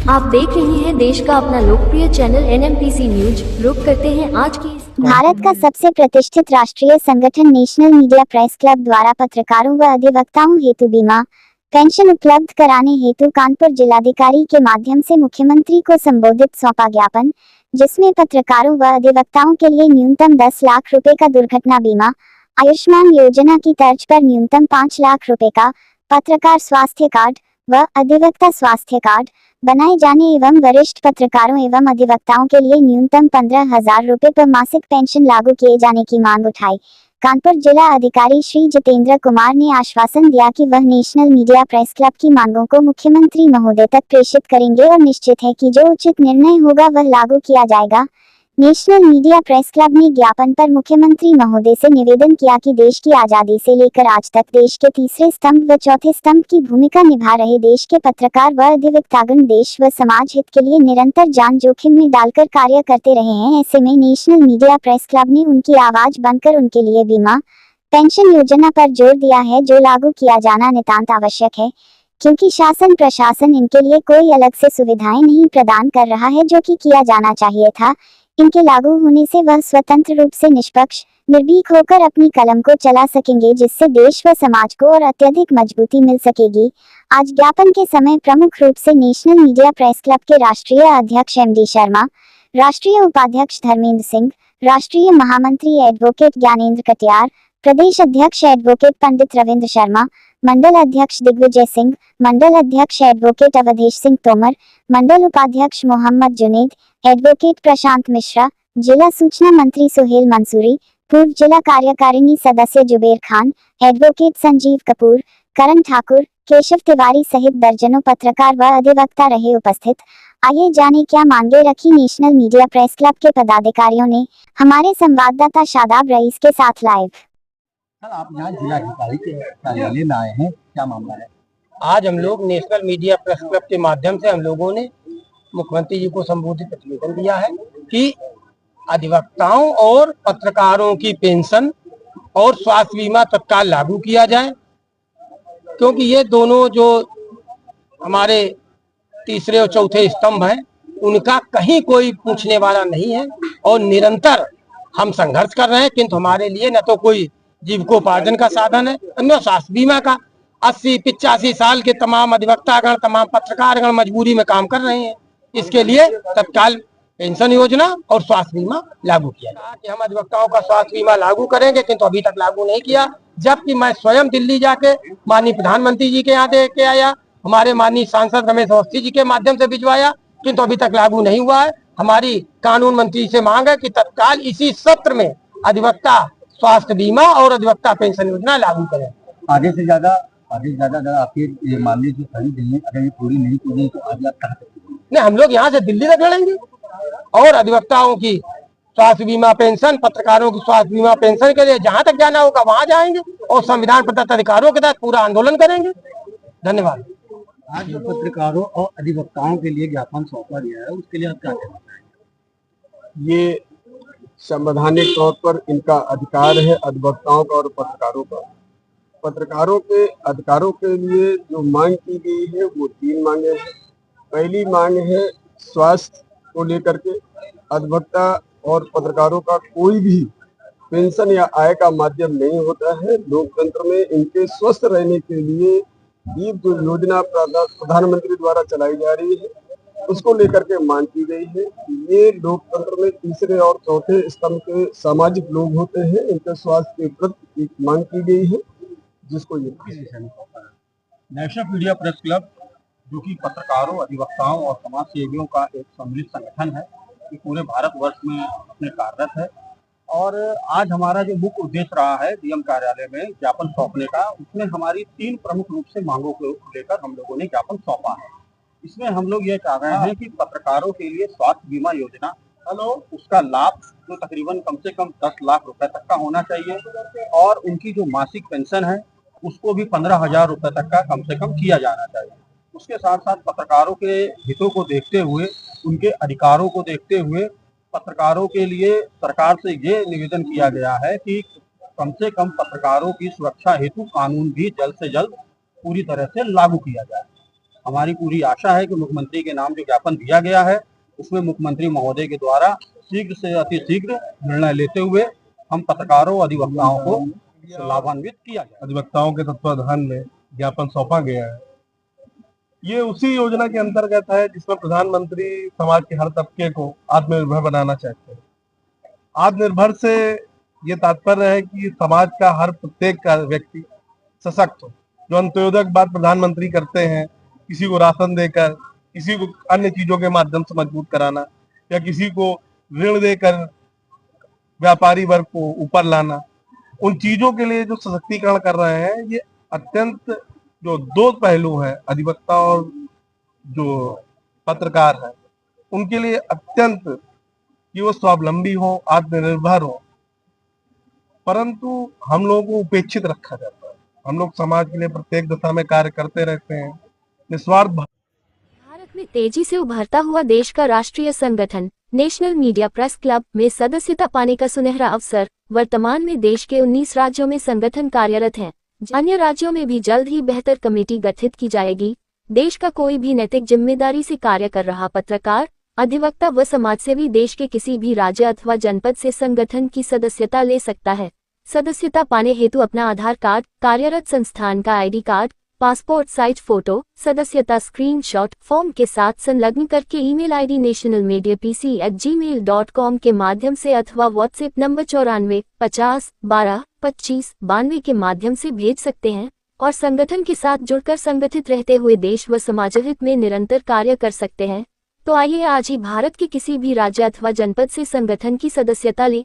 आप देख रहे हैं देश का अपना लोकप्रिय चैनल एनएमपीसी न्यूज। रुक करते हैं आज की भारत का सबसे प्रतिष्ठित राष्ट्रीय संगठन नेशनल मीडिया प्रेस क्लब द्वारा पत्रकारों व अधिवक्ताओं हेतु बीमा पेंशन उपलब्ध कराने हेतु कानपुर जिलाधिकारी के माध्यम से मुख्यमंत्री को संबोधित सौंपा ज्ञापन, जिसमें पत्रकारों व अधिवक्ताओं के लिए न्यूनतम 10 लाख रुपए का दुर्घटना बीमा, आयुष्मान योजना की तर्ज पर न्यूनतम 5 लाख रुपए का पत्रकार स्वास्थ्य कार्ड व अधिवक्ता स्वास्थ्य कार्ड बनाए जाने एवं वरिष्ठ पत्रकारों एवं अधिवक्ताओं के लिए न्यूनतम 15,000 रुपए पर मासिक पेंशन लागू किए जाने की मांग उठाई। कानपुर जिला अधिकारी श्री जितेंद्र कुमार ने आश्वासन दिया कि वह नेशनल मीडिया प्रेस क्लब की मांगों को मुख्यमंत्री महोदय तक प्रेषित करेंगे और निश्चित है कि जो उचित निर्णय होगा वह लागू किया जाएगा। नेशनल मीडिया प्रेस क्लब ने ज्ञापन पर मुख्यमंत्री महोदय से निवेदन किया कि देश की आजादी से लेकर आज तक देश के तीसरे स्तंभ व चौथे स्तंभ की भूमिका निभा रहे देश के पत्रकार व अधिवक्तागण देश व समाज हित के लिए निरंतर जान जोखिम में डालकर कार्य करते रहे हैं। ऐसे में नेशनल मीडिया प्रेस क्लब ने उनकी आवाज बनकर उनके लिए बीमा पेंशन योजना पर जोर दिया है, जो लागू किया जाना नितांत आवश्यक है, क्योंकि शासन प्रशासन इनके लिए कोई अलग से सुविधाएं नहीं प्रदान कर रहा है, जो कि किया जाना चाहिए था। इनके लागू होने से वह स्वतंत्र रूप से निष्पक्ष निर्भीक होकर अपनी कलम को चला सकेंगे, जिससे देश व समाज को और अत्यधिक मजबूती मिल सकेगी। आज ज्ञापन के समय प्रमुख रूप से नेशनल मीडिया प्रेस क्लब के राष्ट्रीय अध्यक्ष एमडी शर्मा, राष्ट्रीय उपाध्यक्ष धर्मेंद्र सिंह, राष्ट्रीय महामंत्री एडवोकेट ज्ञानेंद्र कटियार, प्रदेश अध्यक्ष एडवोकेट पंडित रविंद्र शर्मा, मंडल अध्यक्ष दिग्विजय सिंह, मंडल अध्यक्ष एडवोकेट अवधेश सिंह तोमर, मंडल उपाध्यक्ष मोहम्मद जुनेद, एडवोकेट प्रशांत मिश्रा, जिला सूचना मंत्री सुहेल मंसूरी, पूर्व जिला कार्यकारिणी सदस्य जुबेर खान, एडवोकेट संजीव कपूर, करण ठाकुर, केशव तिवारी सहित दर्जनों पत्रकार व अधिवक्ता रहे उपस्थित। आइए जाने क्या मांगे रखी नेशनल मीडिया प्रेस क्लब के पदाधिकारियों ने। हमारे संवाददाता शादाब रईस के साथ लाइव। आप यहाँ जिलाधिकारी के कार्यालय में आए हैं, क्या मामला है? आज हम लोग नेशनल मीडिया प्रेस क्लब के माध्यम से हम लोगों ने मुख्यमंत्री जी को संबोधित निवेदन दिया है कि अधिवक्ताओं और पत्रकारों की पेंशन और स्वास्थ्य बीमा तत्काल लागू किया जाए, क्योंकि ये दोनों जो हमारे तीसरे और चौथे स्तंभ हैं, उनका कहीं कोई पूछने वाला नहीं है और निरंतर हम संघर्ष कर रहे हैं, किंतु हमारे लिए न तो कोई जीविकोपार्जन का साधन है, न स्वास्थ्य बीमा का। 80-85 साल के तमाम अधिवक्तागण, तमाम पत्रकारगण मजबूरी में काम कर रहे हैं। इसके लिए तत्काल पेंशन योजना और स्वास्थ्य बीमा लागू किया जाए कि हम अधिवक्ताओं का स्वास्थ्य बीमा लागू करेंगे, किंतु अभी तक लागू नहीं किया। जबकि मैं स्वयं दिल्ली जाके माननीय प्रधानमंत्री जी के यहाँ दे के आया, हमारे माननीय सांसद रमेश अवस्थी जी के माध्यम से भिजवाया, किंतु अभी तक लागू नहीं हुआ है। हमारी कानून मंत्री से मांग है कि तत्काल इसी सत्र में अधिवक्ता स्वास्थ्य बीमा और अधिवक्ता पेंशन योजना लागू करें। आगे से ज्यादा आपके मामले जो खड़ी दिल्ली अगर ये पूरी नहीं की तो आगे आप कहाँ नहीं, हम लोग यहाँ से दिल्ली तक लड़ेंगे और अधिवक्ताओं की स्वास्थ्य बीमा पेंशन, पत्रकारों की स्वास्थ्य बीमा पेंशन के लिए जहाँ तक जाना होगा वहाँ जाएंगे और संविधान प्रदत्त अधिकारों के तहत पूरा आंदोलन करेंगे। धन्यवाद। आज पत्रकारों और अधिवक्ताओं के लिए ज्ञापन सौंपा गया है, उसके लिए आप क्या कहना चाहेंगे? ये संवैधानिक तौर पर इनका अधिकार है अधिवक्ताओं का और पत्रकारों का। पत्रकारों के अधिकारों के लिए जो मांग की गई है वो 3 मांगे हैं। पहली मांग है स्वास्थ्य को लेकर के। अधिवक्ता और पत्रकारों का कोई भी पेंशन या आय का माध्यम नहीं होता है। लोकतंत्र में इनके स्वस्थ रहने के लिए ये जो योजना प्रधानमंत्री द्वारा चलाई जा रही है उसको लेकर के मांग की गई है। ये लोकतंत्र में तीसरे और चौथे स्तंभ के सामाजिक लोग होते हैं, इनके स्वास्थ्य के प्रति एक मांग की गई है, जिसको ये नेशनल मीडिया प्रेस क्लब जो कि पत्रकारों, अधिवक्ताओं और समाज सेवियों का एक सम्मिलित संगठन है, ये पूरे भारतवर्ष में अपने कार्यरत है। और आज हमारा जो मुख्य उद्देश्य रहा है डीएम कार्यालय में ज्ञापन सौंपने का, उसमें हमारी 3 प्रमुख रूप से मांगों को लेकर हम लोगों ने ज्ञापन सौंपा है। इसमें हम लोग ये चाह रहे हैं कि पत्रकारों के लिए स्वास्थ्य बीमा योजना उसका लाभ जो तकरीबन कम से कम 10 लाख रुपए तक का होना चाहिए और उनकी जो मासिक पेंशन है उसको भी 15,000 रुपए तक का कम से कम किया जाना चाहिए। उसके साथ साथ पत्रकारों के हितों को देखते हुए, उनके अधिकारों को देखते हुए पत्रकारों के लिए सरकार से ये निवेदन किया गया है कि कम से कम पत्रकारों की सुरक्षा हेतु कानून भी जल्द से जल्द पूरी तरह से लागू किया जाए। हमारी पूरी आशा है कि मुख्यमंत्री के नाम जो ज्ञापन दिया गया है उसमें मुख्यमंत्री महोदय के द्वारा शीघ्र से अति शीघ्र निर्णय लेते हुए हम पत्रकारों और अधिवक्ताओं को लाभान्वित किया जाए। अधिवक्ताओं के तत्वाधान में ज्ञापन सौंपा गया है। ये उसी योजना के अंतर्गत है जिसमें प्रधानमंत्री समाज के हर तबके को आत्मनिर्भर बनाना चाहते हैं। आत्मनिर्भर से ये तात्पर्य है कि समाज का हर प्रत्येक का व्यक्ति सशक्त हो। जो अंत्योदय की बात प्रधानमंत्री करते हैं, किसी को राशन देकर, किसी को अन्य चीजों के माध्यम से मजबूत कराना, या किसी को ऋण देकर व्यापारी वर्ग को ऊपर लाना, उन चीजों के लिए जो सशक्तिकरण कर रहे हैं, ये अत्यंत जो दो पहलू है, अधिवक्ता और जो पत्रकार है, उनके लिए अत्यंत कि वो स्वावलंबी हो, आत्मनिर्भर हो। परंतु हम लोगों को उपेक्षित रखा जाता है। हम लोग समाज के लिए प्रत्येक दशा में कार्य करते रहते हैं, निस्वार्थ। भारत में तेजी से उभरता हुआ देश का राष्ट्रीय संगठन नेशनल मीडिया प्रेस क्लब में सदस्यता पाने का सुनहरा अवसर। वर्तमान में देश के 19 राज्यों में संगठन कार्यरत है। अन्य राज्यों में भी जल्द ही बेहतर कमेटी गठित की जाएगी। देश का कोई भी नैतिक जिम्मेदारी से कार्य कर रहा पत्रकार, अधिवक्ता व समाजसेवी देश के किसी भी राज्य अथवा जनपद से संगठन की सदस्यता ले सकता है। सदस्यता पाने हेतु अपना आधार कार्ड, कार्यरत संस्थान का ID card, passport size photo, सदस्यता स्क्रीनशॉट फॉर्म के साथ संलग्न करके ईमेल आईडी nationalmediapc@gmail.com के माध्यम से अथवा व्हाट्सएप नंबर 94 50 12 25 92 के माध्यम से भेज सकते हैं और संगठन के साथ जुड़कर संगठित रहते हुए देश व समाजहित में निरंतर कार्य कर सकते हैं। तो आइए आज ही भारत के किसी भी राज्य अथवा जनपद से संगठन की सदस्यता लें।